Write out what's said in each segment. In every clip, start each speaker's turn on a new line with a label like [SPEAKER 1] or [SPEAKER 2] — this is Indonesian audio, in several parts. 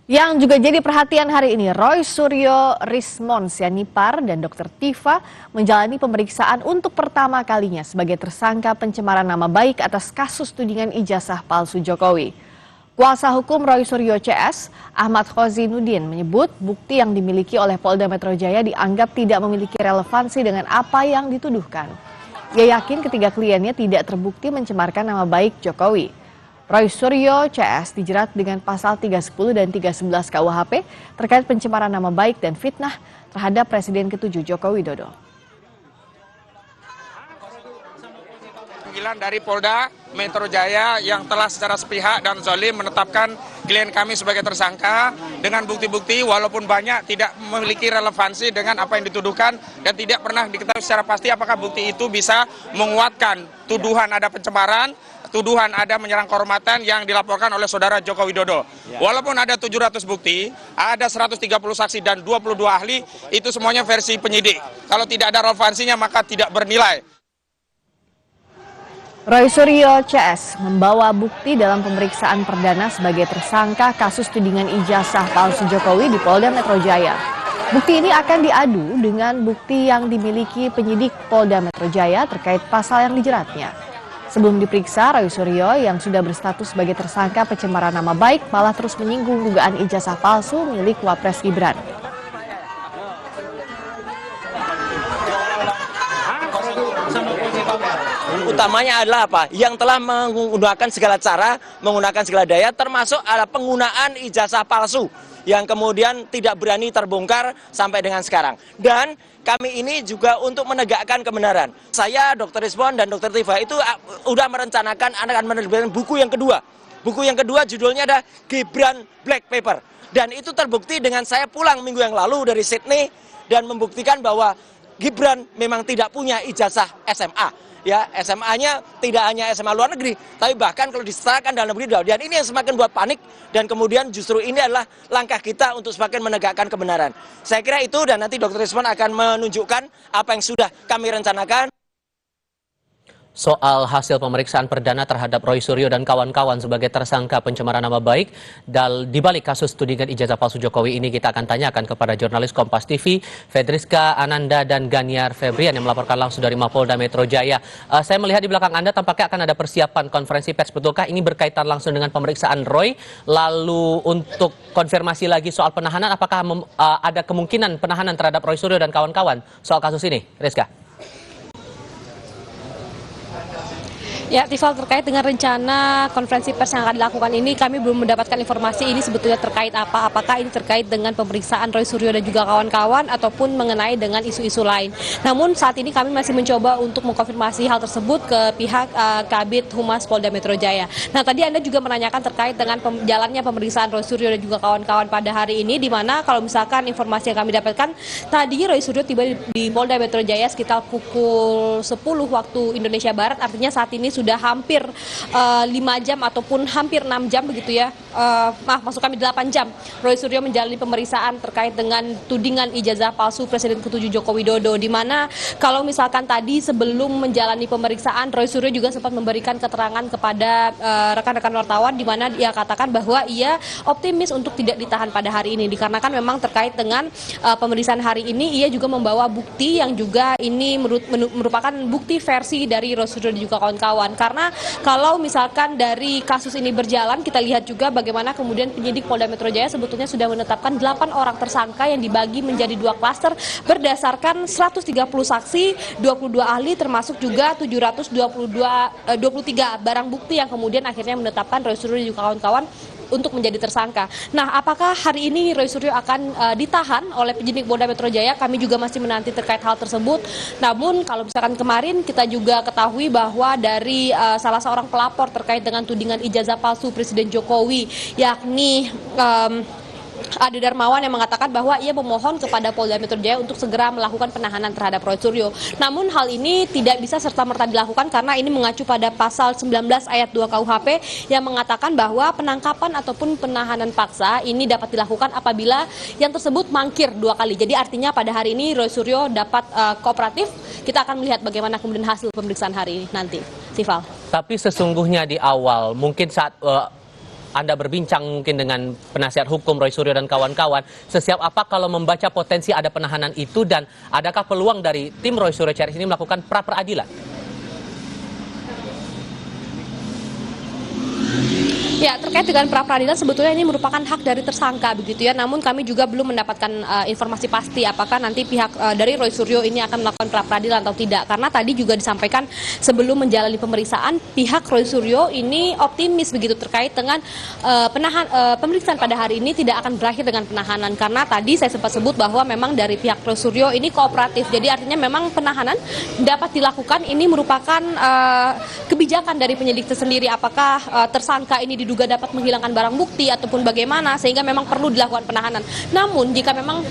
[SPEAKER 1] Yang juga jadi perhatian hari ini, Roy Suryo Rismon Sianipar dan Dr. Tifa menjalani pemeriksaan untuk pertama kalinya sebagai tersangka pencemaran nama baik atas kasus tudingan ijazah palsu Jokowi. Kuasa hukum Roy Suryo CS, Ahmad Khozinuddin, menyebut bukti yang dimiliki oleh Polda Metro Jaya dianggap tidak memiliki relevansi dengan apa yang dituduhkan. Ia yakin ketiga kliennya tidak terbukti mencemarkan nama baik Jokowi. Roy Suryo CS dijerat dengan pasal 310 dan 311 KUHP terkait pencemaran nama baik dan fitnah terhadap Presiden ke-7 Joko Widodo.
[SPEAKER 2] Panggilan dari Polda Metro Jaya yang telah secara sepihak dan zalim menetapkan klien kami sebagai tersangka dengan bukti-bukti walaupun banyak tidak memiliki relevansi dengan apa yang dituduhkan dan tidak pernah diketahui secara pasti apakah bukti itu bisa menguatkan tuduhan ada pencemaran, tuduhan ada menyerang kehormatan yang dilaporkan oleh saudara Joko Widodo. Walaupun ada 700 bukti, ada 130 saksi dan 22 ahli, itu semuanya versi penyidik. Kalau tidak ada relevansinya maka tidak bernilai.
[SPEAKER 1] Roy Suryo CS membawa bukti dalam pemeriksaan perdana sebagai tersangka kasus tudingan ijazah palsu Jokowi di Polda Metro Jaya. Bukti ini akan diadu dengan bukti yang dimiliki penyidik Polda Metro Jaya terkait pasal yang dijeratnya. Sebelum diperiksa, Roy Suryo yang sudah berstatus sebagai tersangka pencemaran nama baik malah terus menyinggung dugaan ijazah palsu milik Wapres Gibran.
[SPEAKER 3] Utamanya adalah apa? Yang telah menggunakan segala cara, menggunakan segala daya, termasuk ada penggunaan ijazah palsu yang kemudian tidak berani terbongkar sampai dengan sekarang. Dan kami ini juga untuk menegakkan kebenaran. Saya, Dr. Rismon dan Dr. Tifa itu sudah merencanakan akan menerbitkan buku yang kedua. Buku yang kedua judulnya ada Gibran Black Paper. Dan itu terbukti dengan saya pulang minggu yang lalu dari Sydney dan membuktikan bahwa Gibran memang tidak punya ijazah SMA. Ya, SMA-nya tidak hanya SMA luar negeri, tapi bahkan kalau diserahkan dalam negeri. Dan ini yang semakin buat panik dan kemudian justru ini adalah langkah kita untuk semakin menegakkan kebenaran. Saya kira itu dan nanti Dr. Rismon akan menunjukkan apa yang sudah kami rencanakan.
[SPEAKER 4] Soal hasil pemeriksaan perdana terhadap Roy Suryo dan kawan-kawan sebagai tersangka pencemaran nama baik di balik kasus tudingan ijazah palsu Jokowi ini kita akan tanyakan kepada jurnalis Kompas TV Fedriska Ananda dan Ganiar Febrian yang melaporkan langsung dari Mapolda Metro Jaya. Saya melihat di belakang Anda tampaknya akan ada persiapan konferensi pers, betulkah ini berkaitan langsung dengan pemeriksaan Roy? Lalu untuk konfirmasi lagi soal penahanan, apakah ada kemungkinan penahanan terhadap Roy Suryo dan kawan-kawan soal kasus ini, Rizka?
[SPEAKER 5] Ya, Tifal, terkait dengan rencana konferensi pers yang akan dilakukan ini, kami belum mendapatkan informasi ini sebetulnya terkait apa. Apakah ini terkait dengan pemeriksaan Roy Suryo dan juga kawan-kawan ataupun mengenai dengan isu-isu lain. Namun saat ini kami masih mencoba untuk mengkonfirmasi hal tersebut ke pihak Kabid Humas Polda Metro Jaya. Nah, tadi Anda juga menanyakan terkait dengan jalannya pemeriksaan Roy Suryo dan juga kawan-kawan pada hari ini, di mana kalau misalkan informasi yang kami dapatkan, tadi Roy Suryo tiba di Polda Metro Jaya sekitar pukul 10 waktu Indonesia Barat, artinya saat ini sudah hampir 5 jam ataupun hampir 6 jam begitu ya, maksud kami 8 jam Roy Suryo menjalani pemeriksaan terkait dengan tudingan ijazah palsu Presiden ke-7 Joko Widodo, di mana kalau misalkan tadi sebelum menjalani pemeriksaan Roy Suryo juga sempat memberikan keterangan kepada rekan-rekan wartawan, di mana ia katakan bahwa ia optimis untuk tidak ditahan pada hari ini dikarenakan memang terkait dengan pemeriksaan hari ini ia juga membawa bukti yang juga ini merupakan bukti versi dari Roy Suryo dan juga kawan-kawan. Karena kalau misalkan dari kasus ini berjalan, kita lihat juga bagaimana kemudian penyidik Polda Metro Jaya sebetulnya sudah menetapkan 8 orang tersangka yang dibagi menjadi 2 klaster berdasarkan 130 saksi, 22 ahli termasuk juga 23 barang bukti yang kemudian akhirnya menetapkan Roy Suryo dan juga kawan-kawan untuk menjadi tersangka. Nah, apakah hari ini Roy Suryo akan ditahan oleh penyidik Polda Metro Jaya? Kami juga masih menanti terkait hal tersebut. Namun kalau misalkan kemarin kita juga ketahui bahwa dari salah seorang pelapor terkait dengan tudingan ijazah palsu Presiden Jokowi, yakni Ade Darmawan, yang mengatakan bahwa ia memohon kepada Polda Metro Jaya untuk segera melakukan penahanan terhadap Roy Suryo. Namun hal ini tidak bisa serta-merta dilakukan karena ini mengacu pada pasal 19 ayat 2 KUHP yang mengatakan bahwa penangkapan ataupun penahanan paksa ini dapat dilakukan apabila yang tersebut mangkir 2 kali. Jadi artinya pada hari ini Roy Suryo dapat kooperatif. Kita akan melihat bagaimana kemudian hasil pemeriksaan hari ini nanti. Tifal.
[SPEAKER 4] Tapi sesungguhnya di awal mungkin saat Anda berbincang mungkin dengan penasihat hukum Roy Suryo dan kawan-kawan, sesiap apa kalau membaca potensi ada penahanan itu, dan adakah peluang dari tim Roy Suryo Charis ini melakukan pra-peradilan?
[SPEAKER 5] Ya, terkait dengan pra-peradilan sebetulnya ini merupakan hak dari tersangka begitu ya. Namun kami juga belum mendapatkan informasi pasti apakah nanti pihak dari Roy Suryo ini akan melakukan pra-peradilan atau tidak. Karena tadi juga disampaikan sebelum menjalani pemeriksaan pihak Roy Suryo ini optimis begitu terkait dengan pemeriksaan pada hari ini tidak akan berakhir dengan penahanan. Karena tadi saya sempat sebut bahwa memang dari pihak Roy Suryo ini kooperatif. Jadi artinya memang penahanan dapat dilakukan, ini merupakan kebijakan dari penyidik tersendiri. Apakah tersangka ini diduga dapat menghilangkan barang bukti ataupun bagaimana, sehingga memang perlu dilakukan penahanan. Namun jika memang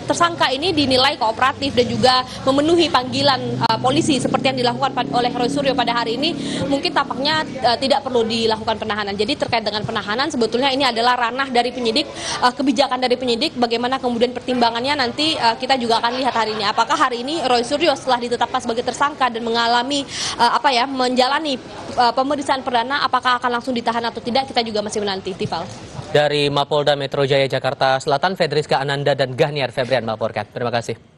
[SPEAKER 5] tersangka ini dinilai kooperatif dan juga memenuhi panggilan polisi seperti yang dilakukan oleh Roy Suryo pada hari ini, mungkin tampaknya tidak perlu dilakukan penahanan. Jadi terkait dengan penahanan sebetulnya ini adalah ranah dari penyidik, kebijakan dari penyidik, bagaimana kemudian pertimbangannya nanti kita juga akan lihat hari ini. Apakah hari ini Roy Suryo setelah ditetapkan sebagai tersangka dan mengalami menjalani pemeriksaan perdana, apakah akan langsung ditahan atau tidak, kita juga masih menanti. Tifal.
[SPEAKER 4] Dari Mapolda Metro Jaya Jakarta Selatan, Fedriska Ananda dan Gahniar Febrian melaporkan. Terima kasih.